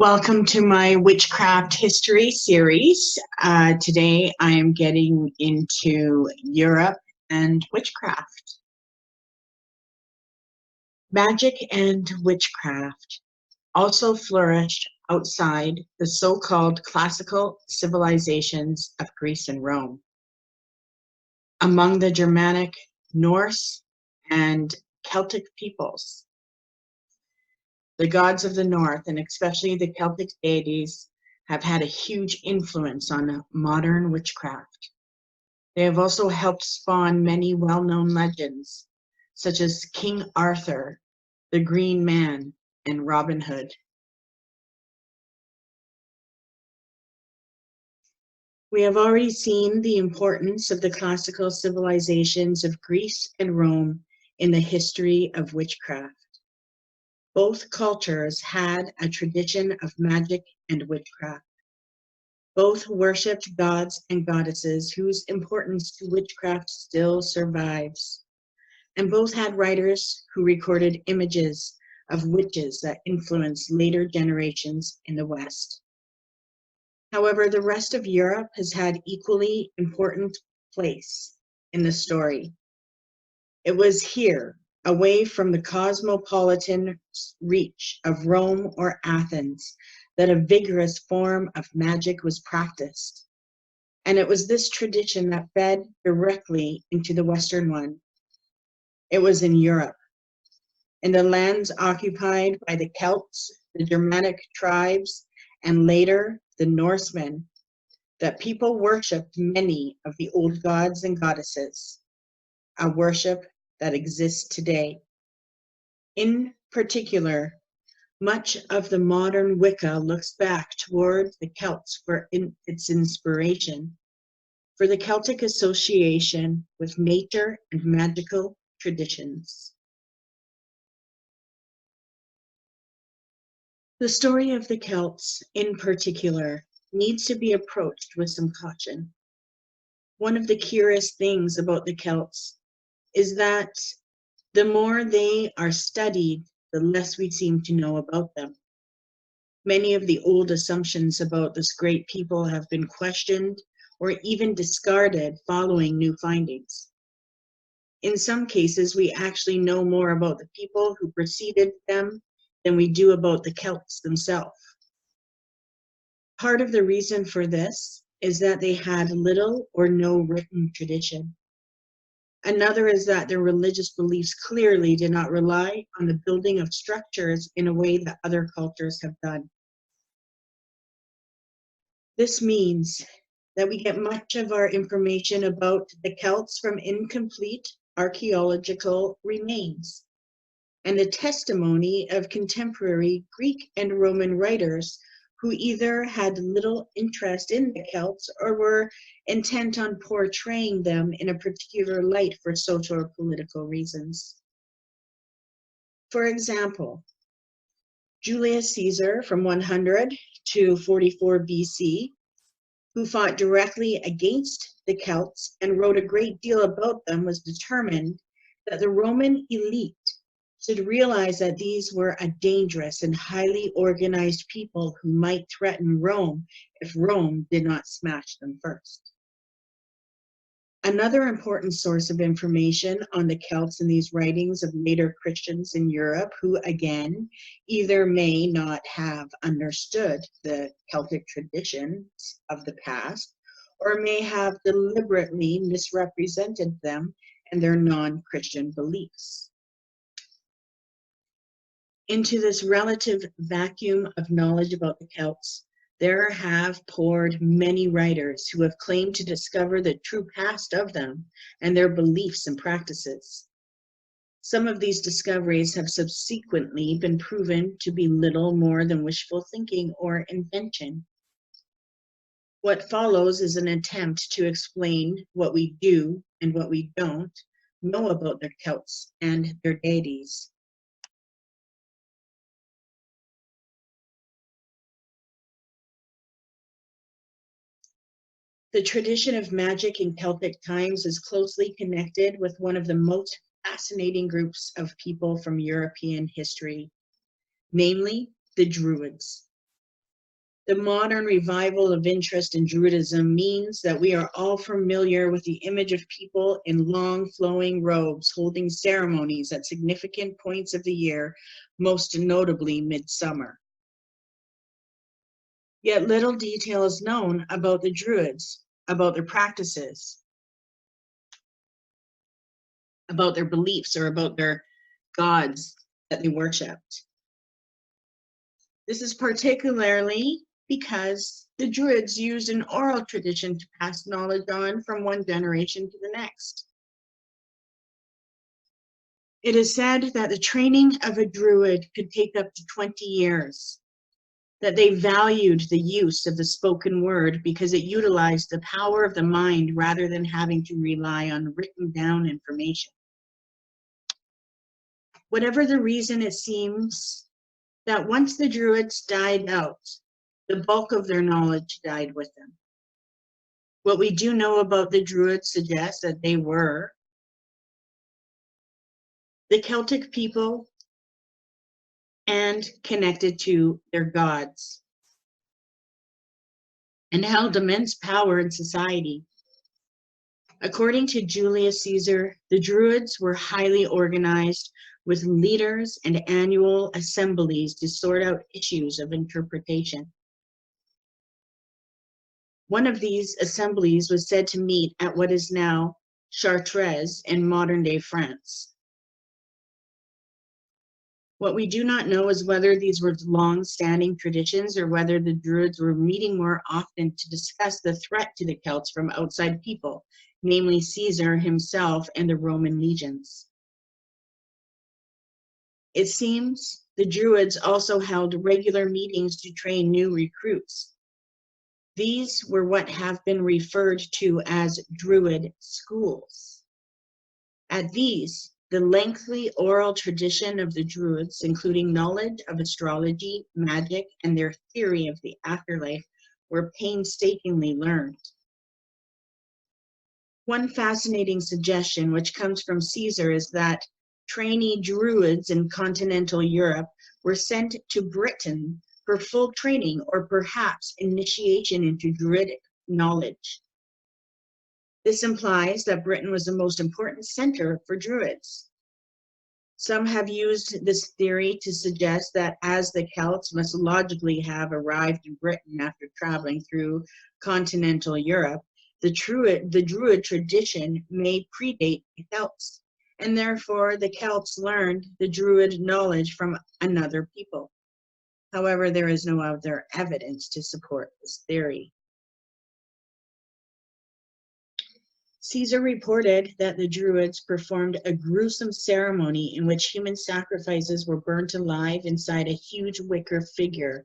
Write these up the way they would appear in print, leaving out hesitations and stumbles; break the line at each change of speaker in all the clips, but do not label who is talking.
Welcome to my Witchcraft History series. Today I am getting into Europe and witchcraft. Magic and witchcraft also flourished outside the so-called classical civilizations of Greece and Rome. Among the Germanic, Norse, and Celtic peoples, the gods of the north, and especially the Celtic deities, have had a huge influence on modern witchcraft. They have also helped spawn many well-known legends, such as King Arthur, the Green Man, and Robin Hood. We have already seen the importance of the classical civilizations of Greece and Rome in the history of witchcraft. Both cultures had a tradition of magic and witchcraft. Both worshipped gods and goddesses whose importance to witchcraft still survives. And both had writers who recorded images of witches that influenced later generations in the West. However, the rest of Europe has had equally important place in the story. It was here, away from the cosmopolitan reach of Rome or Athens, that a vigorous form of magic was practiced. And it was this tradition that fed directly into the Western one. It was in Europe, in the lands occupied by the Celts, the Germanic tribes, and later the Norsemen, that people worshipped many of the old gods and goddesses, a worship that exists today. In particular, much of the modern Wicca looks back toward the Celts for its inspiration, for the Celtic association with nature and magical traditions. The story of the Celts, in particular, needs to be approached with some caution. One of the curious things about the Celts is that the more they are studied, the less we seem to know about them. Many of the old assumptions about this great people have been questioned or even discarded following new findings. In some cases, we actually know more about the people who preceded them than we do about the Celts themselves. Part of the reason for this is that they had little or no written tradition. Another is that their religious beliefs clearly did not rely on the building of structures in a way that other cultures have done. This means that we get much of our information about the Celts from incomplete archaeological remains and the testimony of contemporary Greek and Roman writers who either had little interest in the Celts or were intent on portraying them in a particular light for social or political reasons. For example, Julius Caesar from 100 to 44 BC, who fought directly against the Celts and wrote a great deal about them, was determined that the Roman elite should realize that these were a dangerous and highly organized people who might threaten Rome if Rome did not smash them first. Another important source of information on the Celts in these writings of later Christians in Europe, who again either may not have understood the Celtic traditions of the past or may have deliberately misrepresented them and their non-Christian beliefs. Into this relative vacuum of knowledge about the Celts, there have poured many writers who have claimed to discover the true past of them and their beliefs and practices. Some of these discoveries have subsequently been proven to be little more than wishful thinking or invention. What follows is an attempt to explain what we do and what we don't know about the Celts and their deities. The tradition of magic in Celtic times is closely connected with one of the most fascinating groups of people from European history, namely the Druids. The modern revival of interest in Druidism means that we are all familiar with the image of people in long flowing robes holding ceremonies at significant points of the year, most notably midsummer. Yet little detail is known about the Druids, about their practices, about their beliefs, or about their gods that they worshipped. This is particularly because the Druids used an oral tradition to pass knowledge on from one generation to the next. It is said that the training of a Druid could take up to 20 years, that they valued the use of the spoken word because it utilized the power of the mind rather than having to rely on written down information. Whatever the reason, it seems that once the Druids died out, the bulk of their knowledge died with them. What we do know about the Druids suggests that they were the Celtic people and connected to their gods, and held immense power in society. According to Julius Caesar, the Druids were highly organized with leaders and annual assemblies to sort out issues of interpretation. One of these assemblies was said to meet at what is now Chartres in modern-day France. What we do not know is whether these were long-standing traditions or whether the Druids were meeting more often to discuss the threat to the Celts from outside people, namely Caesar himself and the Roman legions. It seems the Druids also held regular meetings to train new recruits. These were what have been referred to as Druid schools. At these, the lengthy oral tradition of the Druids, including knowledge of astrology, magic, and their theory of the afterlife, were painstakingly learned. One fascinating suggestion, which comes from Caesar, is that trainee Druids in continental Europe were sent to Britain for full training or perhaps initiation into Druidic knowledge. This implies that Britain was the most important center for Druids. Some have used this theory to suggest that as the Celts must logically have arrived in Britain after traveling through continental Europe, the Druid tradition may predate the Celts, and therefore the Celts learned the Druid knowledge from another people. However, there is no other evidence to support this theory. Caesar reported that the Druids performed a gruesome ceremony in which human sacrifices were burnt alive inside a huge wicker figure.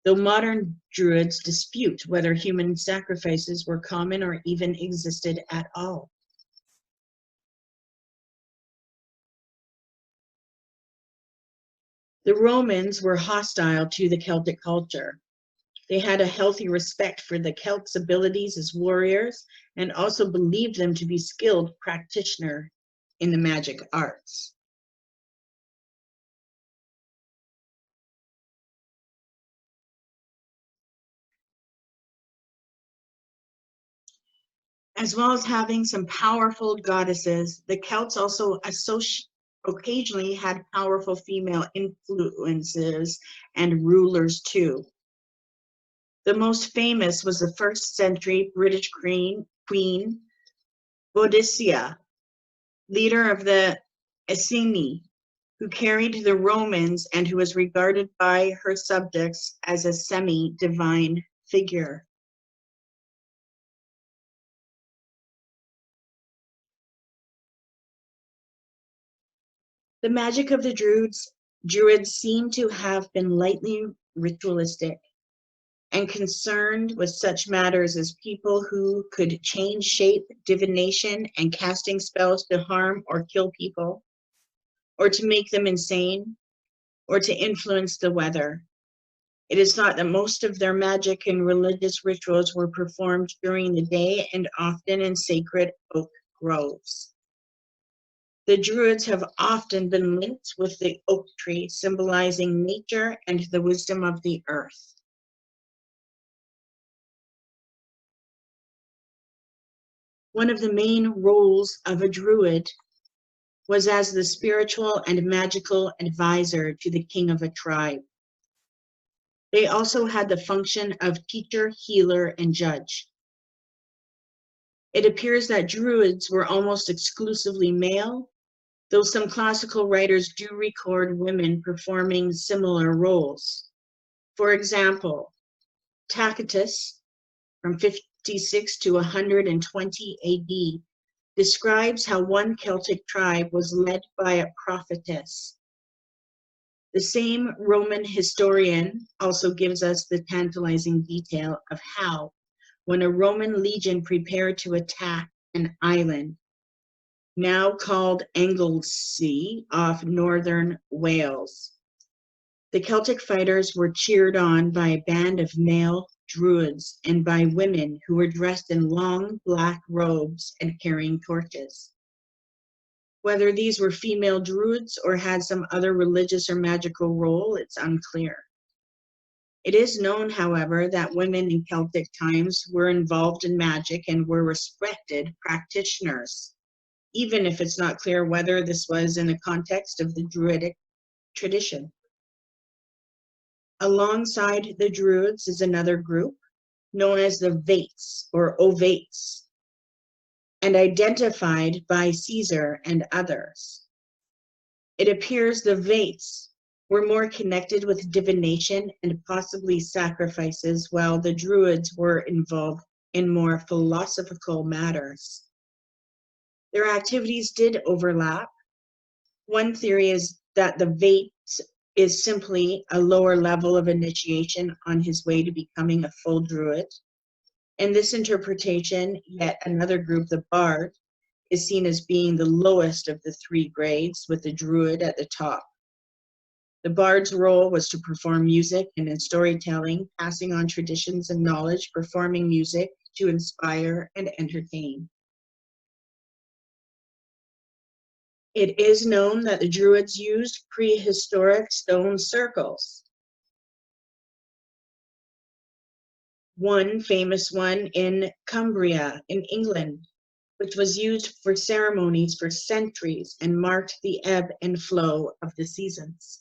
Though modern Druids dispute whether human sacrifices were common or even existed at all. The Romans were hostile to the Celtic culture. They had a healthy respect for the Celts' abilities as warriors and also believed them to be skilled practitioners in the magic arts. As well as having some powerful goddesses, the Celts also occasionally had powerful female influences and rulers too. The most famous was the 1st century British Queen Boadicea, leader of the Iceni, who carried the Romans and who was regarded by her subjects as a semi-divine figure. The magic of the Druids seemed to have been lightly ritualistic and concerned with such matters as people who could change shape, divination, and casting spells to harm or kill people, or to make them insane, or to influence the weather. It is thought that most of their magic and religious rituals were performed during the day and often in sacred oak groves. The Druids have often been linked with the oak tree, symbolizing nature and the wisdom of the earth. One of the main roles of a Druid was as the spiritual and magical advisor to the king of a tribe. They also had the function of teacher, healer, and judge. It appears that Druids were almost exclusively male, though some classical writers do record women performing similar roles. For example, Tacitus, from 56 to 120 AD, describes how one Celtic tribe was led by a prophetess. The same Roman historian also gives us the tantalizing detail of how, when a Roman legion prepared to attack an island, now called Anglesey off northern Wales, the Celtic fighters were cheered on by a band of male Druids and by women who were dressed in long black robes and carrying torches. Whether these were female Druids or had some other religious or magical role, it's unclear. It is known, however, that women in Celtic times were involved in magic and were respected practitioners, even if it's not clear whether this was in the context of the Druidic tradition. Alongside the Druids is another group known as the Vates or Ovates, and identified by Caesar and others. It appears the Vates were more connected with divination and possibly sacrifices, while the Druids were involved in more philosophical matters. Their activities did overlap. One theory is that the Vate is simply a lower level of initiation on his way to becoming a full Druid. In this interpretation, yet another group, the Bard, is seen as being the lowest of the three grades, with the Druid at the top. The Bard's role was to perform music and in storytelling, passing on traditions and knowledge, performing music to inspire and entertain. It is known that the Druids used prehistoric stone circles. One famous one in Cumbria in England, which was used for ceremonies for centuries and marked the ebb and flow of the seasons.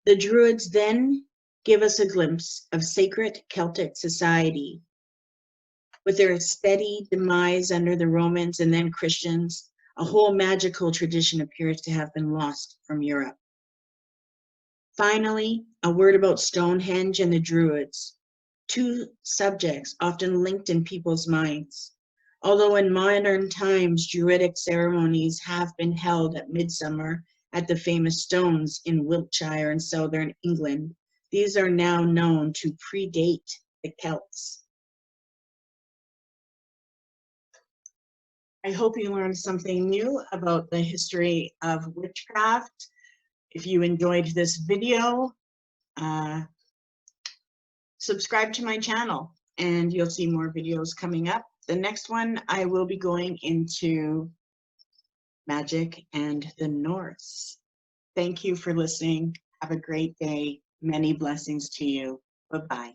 The Druids then give us a glimpse of sacred Celtic society. With their steady demise under the Romans and then Christians, a whole magical tradition appears to have been lost from Europe. Finally, a word about Stonehenge and the Druids, two subjects often linked in people's minds. Although in modern times, Druidic ceremonies have been held at midsummer at the famous stones in Wiltshire and southern England, these are now known to predate the Celts. I hope you learned something new about the history of witchcraft. If you enjoyed this video, subscribe to my channel and you'll see more videos coming up. The next one, I will be going into magic and the Norse. Thank you for listening. Have a great day. Many blessings to you. Bye-bye.